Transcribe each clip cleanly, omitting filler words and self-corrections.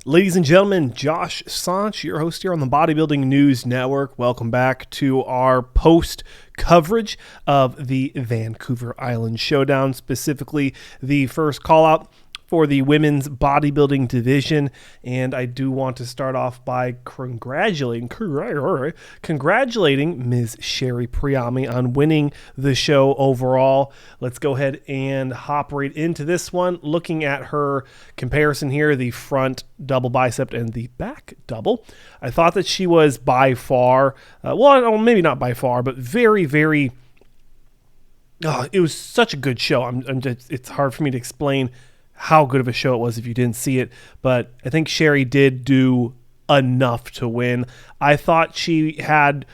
Ladies and gentlemen, Josh Sanch, your host here on the Bodybuilding News Network. Welcome back to our post coverage of the Vancouver Island Showdown, specifically the first call out for the women's bodybuilding division. And I do want to start off by congratulating Ms. Sherry Priami on winning the show overall. Let's go ahead and hop right into this one. Looking at her comparison here, the front double bicep and the back double, I thought that she was by far, maybe not by far, but very, very, it was such a good show. It's hard for me to explain how good of a show it was if you didn't see it, but I think Sherry did do enough to win. I thought she had,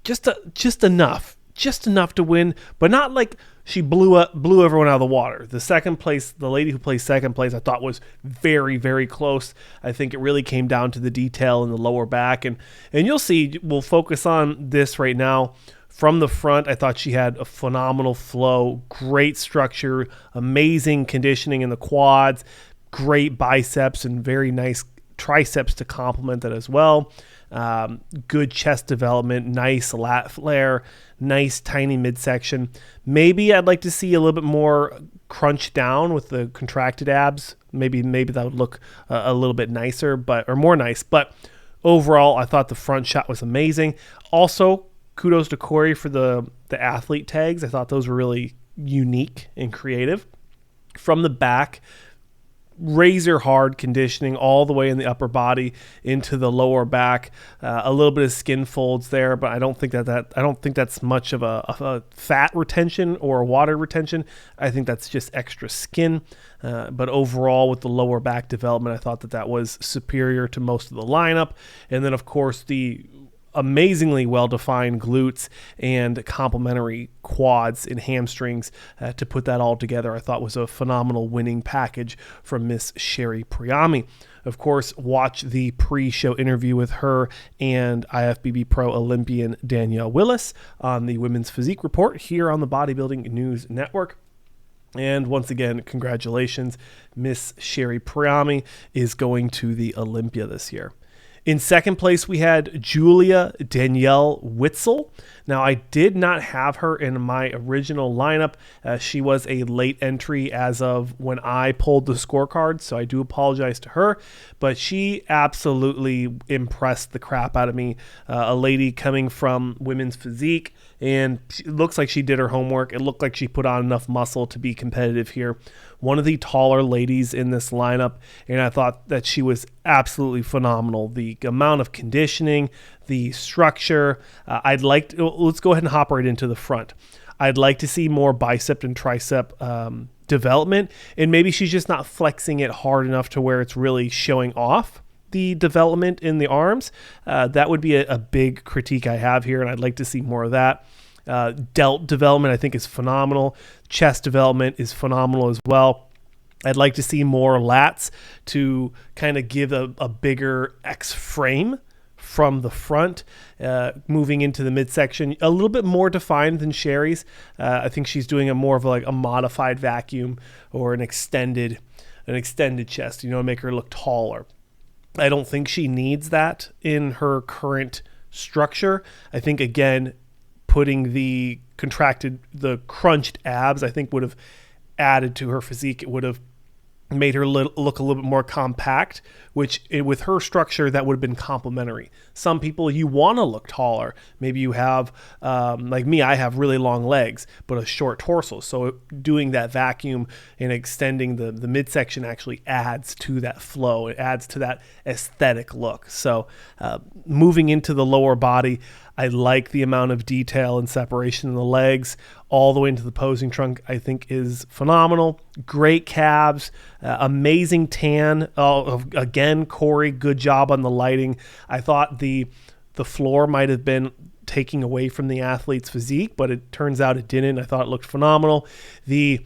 just enough to win, but not like she blew everyone out of the water. The lady who placed second place, I thought was very, very close. I think it really came down to the detail in the lower back, and you'll see. We'll focus on this right now. From the front, I thought she had a phenomenal flow, great structure, amazing conditioning in the quads, great biceps, and very nice triceps to complement that as well. Good chest development, nice lat flare, nice tiny midsection. Maybe I'd like to see a little bit more crunch down with the contracted abs. Maybe that would look a little bit nicer, or more nice. But overall, I thought the front shot was amazing. Also, kudos to Corey for the athlete tags. I thought those were really unique and creative. From the back, razor hard conditioning all the way in the upper body into the lower back. A little bit of skin folds there, but I don't think that's much of a fat retention or water retention. I think that's just extra skin. But overall, with the lower back development, I thought that was superior to most of the lineup. And then, of course, the amazingly well-defined glutes and complementary quads and hamstrings to put that all together, I thought was a phenomenal winning package from Miss Sherry Priami. Of course, watch the pre-show interview with her and IFBB Pro Olympian Danielle Willis on the Women's Physique Report here on the Bodybuilding News Network. And once again, congratulations. Miss Sherry Priami is going to the Olympia this year. In second place, we had Julia Danielle Witzel. Now, I did not have her in my original lineup. She was a late entry as of when I pulled the scorecard, so I do apologize to her. But she absolutely impressed the crap out of me. A lady coming from women's physique, and it looks like she did her homework. It looked like she put on enough muscle to be competitive here. One of the taller ladies in this lineup, and I thought that she was absolutely phenomenal. The amount of conditioning, the structure. Let's go ahead and hop right into the front. I'd like to see more bicep and tricep development, and maybe she's just not flexing it hard enough to where it's really showing off the development in the arms. That would be a big critique I have here, and I'd like to see more of that. Delt development, I think, is phenomenal. Chest development is phenomenal as well. I'd like to see more lats to kind of give a bigger X frame from the front, moving into the midsection, a little bit more defined than Sherry's. I think she's doing more of a modified vacuum or an extended chest, to make her look taller. I don't think she needs that in her current structure. I think, again, putting the crunched abs, I think would have added to her physique. It would have made her look a little bit more compact, which with her structure, that would have been complementary. Some people, you want to look taller. Maybe you have, like me, I have really long legs, but a short torso. So doing that vacuum and extending the midsection actually adds to that flow. It adds to that aesthetic look. So moving into the lower body, I like the amount of detail and separation in the legs all the way into the posing trunk. I think is phenomenal. Great calves, amazing tan. Again, Corey, good job on the lighting. I thought the floor might have been taking away from the athlete's physique, but it turns out it didn't. I thought it looked phenomenal. The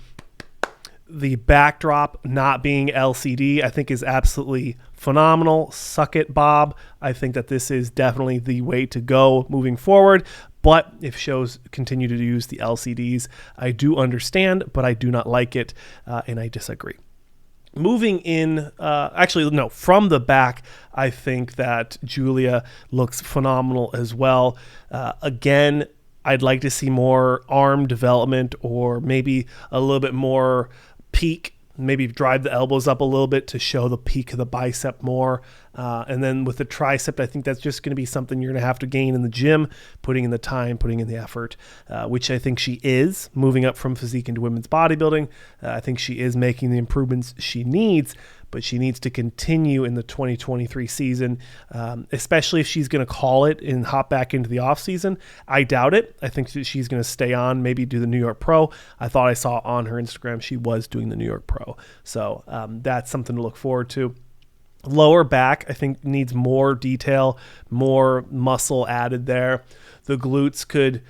backdrop not being LCD, I think, is absolutely phenomenal. Suck it, Bob. I think that this is definitely the way to go moving forward. But if shows continue to use the LCDs, I do understand, but I do not like it, and I disagree. Moving in, from the back, I think that Julia looks phenomenal as well. Again, I'd like to see more arm development, or maybe a little bit more peak, maybe drive the elbows up a little bit to show the peak of the bicep more. And then with the tricep, I think that's just going to be something you're going to have to gain in the gym, putting in the time, putting in the effort, which I think she is moving up from physique into women's bodybuilding. I think she is making the improvements she needs, but she needs to continue in the 2023 season, especially if she's going to call it and hop back into the off season. I doubt it. I think that she's going to stay on, maybe do the New York Pro. I thought I saw on her Instagram she was doing the New York Pro. So that's something to look forward to. Lower back, I think, needs more detail, more muscle added there. The glutes could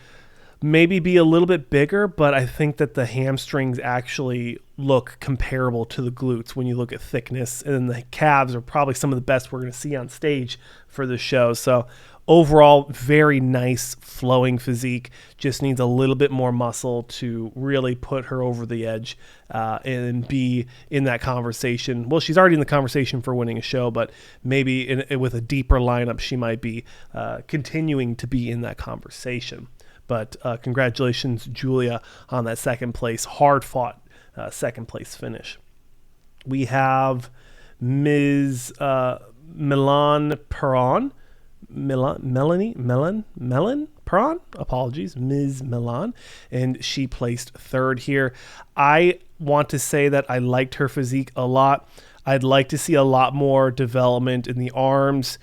maybe be a little bit bigger, but I think that the hamstrings actually look comparable to the glutes when you look at thickness, and then the calves are probably some of the best we're going to see on stage for the show. So overall, very nice flowing physique, just needs a little bit more muscle to really put her over the edge and be in that conversation. Well, she's already in the conversation for winning a show, but maybe with a deeper lineup, she might be continuing to be in that conversation. But congratulations, Julia, on that second place, hard-fought second place finish. We have Ms. Milan Peron. Milan Peron, apologies, Ms. Milan, and she placed third here. I want to say that I liked her physique a lot. I'd like to see a lot more development in the arms,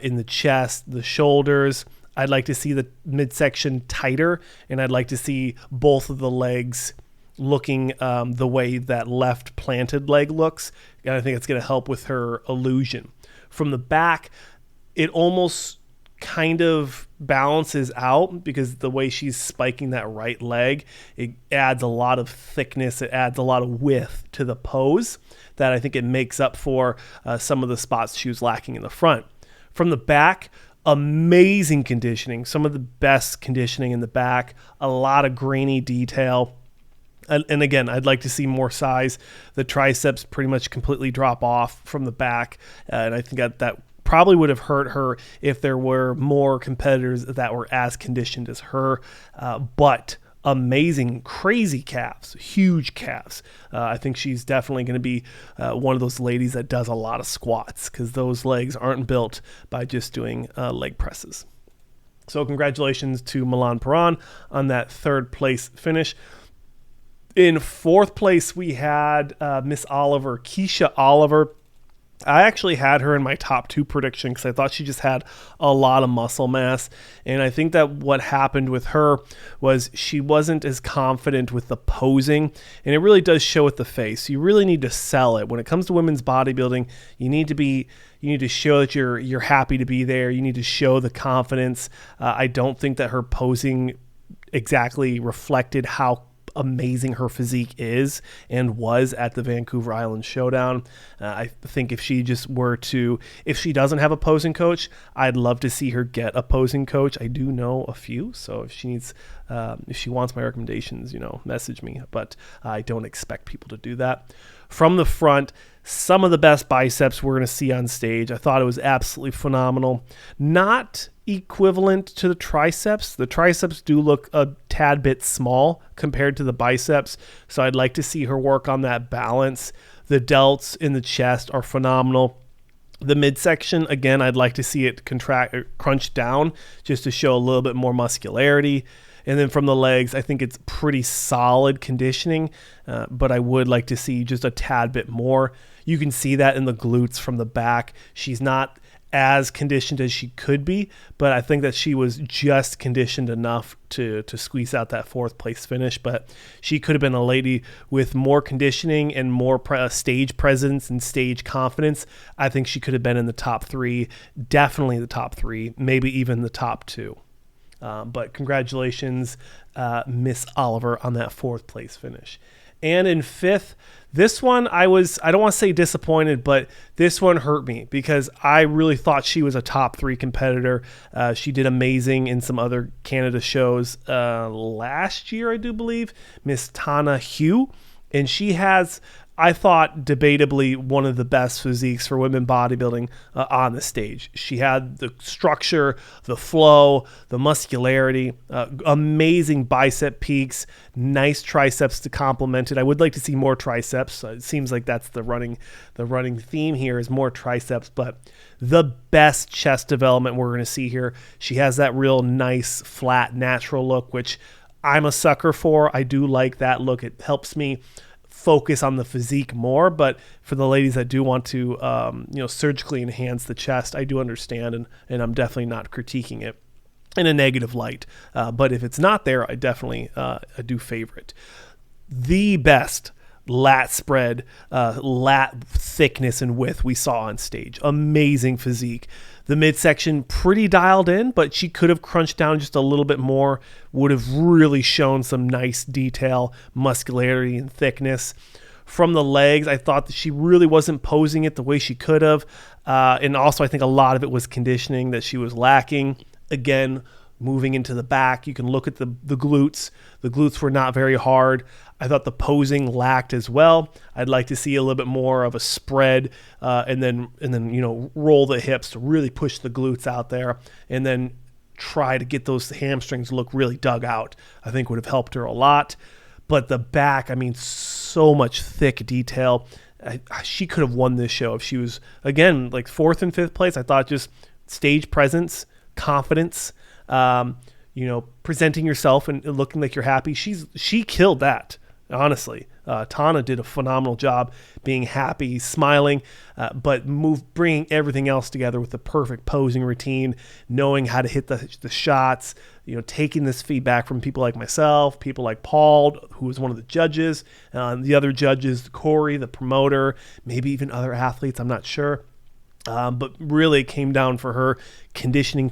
in the chest, the shoulders. I'd like to see the midsection tighter, and I'd like to see both of the legs looking the way that left planted leg looks, and I think it's going to help with her illusion. From the back, it almost kind of balances out because the way she's spiking that right leg, it adds a lot of thickness, it adds a lot of width to the pose that I think it makes up for some of the spots she was lacking in the front. From the back, amazing conditioning, some of the best conditioning in the back, a lot of grainy detail. And again, I'd like to see more size. The triceps pretty much completely drop off from the back, and I think that probably would have hurt her if there were more competitors that were as conditioned as her. But amazing, crazy calves, huge calves. I think she's definitely going to be one of those ladies that does a lot of squats, because those legs aren't built by just doing leg presses. So congratulations to Milan Peron on that third place finish. In fourth place, we had Miss Oliver, Keisha Oliver. I actually had her in my top 2 prediction because I thought she just had a lot of muscle mass. And I think that what happened with her was she wasn't as confident with the posing. And it really does show with the face. You really need to sell it. When it comes to women's bodybuilding, you need to show that you're happy to be there. You need to show the confidence. I don't think that her posing exactly reflected how amazing her physique is and was at the Vancouver Island Showdown. I think if she doesn't have a posing coach, I'd love to see her get a posing coach. I do know a few, so if she wants my recommendations, message me, but I don't expect people to do that. From the front, some of the best biceps we're going to see on stage. I thought it was absolutely phenomenal. Not equivalent to the triceps. The triceps do look a tad bit small compared to the biceps, so I'd like to see her work on that balance. The delts in the chest are phenomenal. The midsection, again, I'd like to see it crunch down just to show a little bit more muscularity. And then from the legs, I think it's pretty solid conditioning, but I would like to see just a tad bit more. You can see that in the glutes from the back. She's not as conditioned as she could be, but I think that she was just conditioned enough to squeeze out that fourth place finish. But she could have been a lady with more conditioning and more stage presence and stage confidence. I think she could have been in the top 3, definitely the top 3, maybe even the top 2. But congratulations, Miss Oliver, on that fourth place finish. And in fifth, this one I don't want to say disappointed, but this one hurt me because I really thought she was a top 3 competitor. She did amazing in some other Canada shows last year, I do believe, Miss Tana Huie. And she has, I thought debatably one of the best physiques for women bodybuilding on the stage. She had the structure, the flow, the muscularity, amazing bicep peaks, nice triceps to complement it. I would like to see more triceps. It seems like that's the running theme here is more triceps, but the best chest development we're going to see here. She has that real nice, flat, natural look, which I'm a sucker for. I do like that look. It helps me focus on the physique more, but for the ladies that do want to surgically enhance the chest, I do understand, and I'm definitely not critiquing it in a negative light, but if it's not there, I definitely I do favor it. The best lat spread, lat thickness and width we saw on stage. Amazing physique. The midsection pretty dialed in, but she could have crunched down just a little bit more, would have really shown some nice detail, muscularity, and thickness. From the legs, I thought that she really wasn't posing it the way she could have. And also, I think a lot of it was conditioning that she was lacking. Again, moving into the back, you can look at the glutes. The glutes were not very hard. I thought the posing lacked as well. I'd like to see a little bit more of a spread and then roll the hips to really push the glutes out there, and then try to get those hamstrings look really dug out. I think would have helped her a lot. But the back, I mean, so much thick detail. She could have won this show if she was, again, like 4th and 5th place. I thought just stage presence, confidence, presenting yourself and looking like you're happy. She killed that. Honestly, Tana did a phenomenal job being happy, smiling, but bringing everything else together with the perfect posing routine, knowing how to hit the shots, taking this feedback from people like myself, people like Paul, who was one of the judges, the other judges, Corey, the promoter, maybe even other athletes, I'm not sure. But really it came down for her conditioning,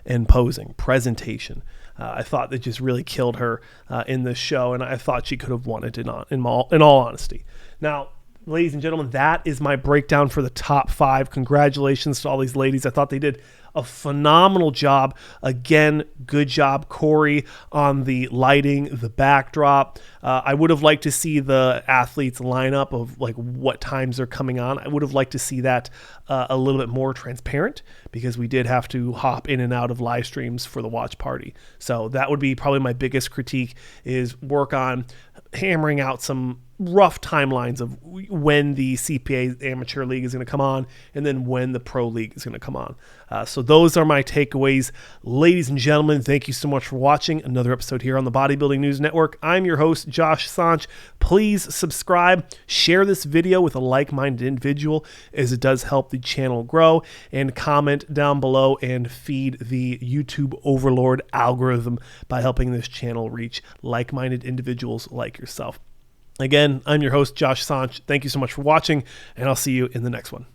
and posing, presentation. I thought that just really killed her in this show, and I thought she could have won it in all honesty. Now, ladies and gentlemen, that is my breakdown for the top 5. Congratulations to all these ladies. I thought they did a phenomenal job. Again, good job, Corey, on the lighting, the backdrop. I would have liked to see the athletes lineup of like what times they're coming on. I would have liked to see that a little bit more transparent, because we did have to hop in and out of live streams for the watch party. So that would be probably my biggest critique, is work on hammering out some rough timelines of when the CPA Amateur League is going to come on, and then when the Pro League is going to come on. So those are my takeaways. Ladies and gentlemen, thank you so much for watching another episode here on the Bodybuilding News Network. I'm your host, Josh Sanch. Please subscribe, share this video with a like-minded individual, as it does help the channel grow, and comment down below and feed the YouTube overlord algorithm by helping this channel reach like-minded individuals like yourself. Again, I'm your host, Josh Sanch. Thank you so much for watching, and I'll see you in the next one.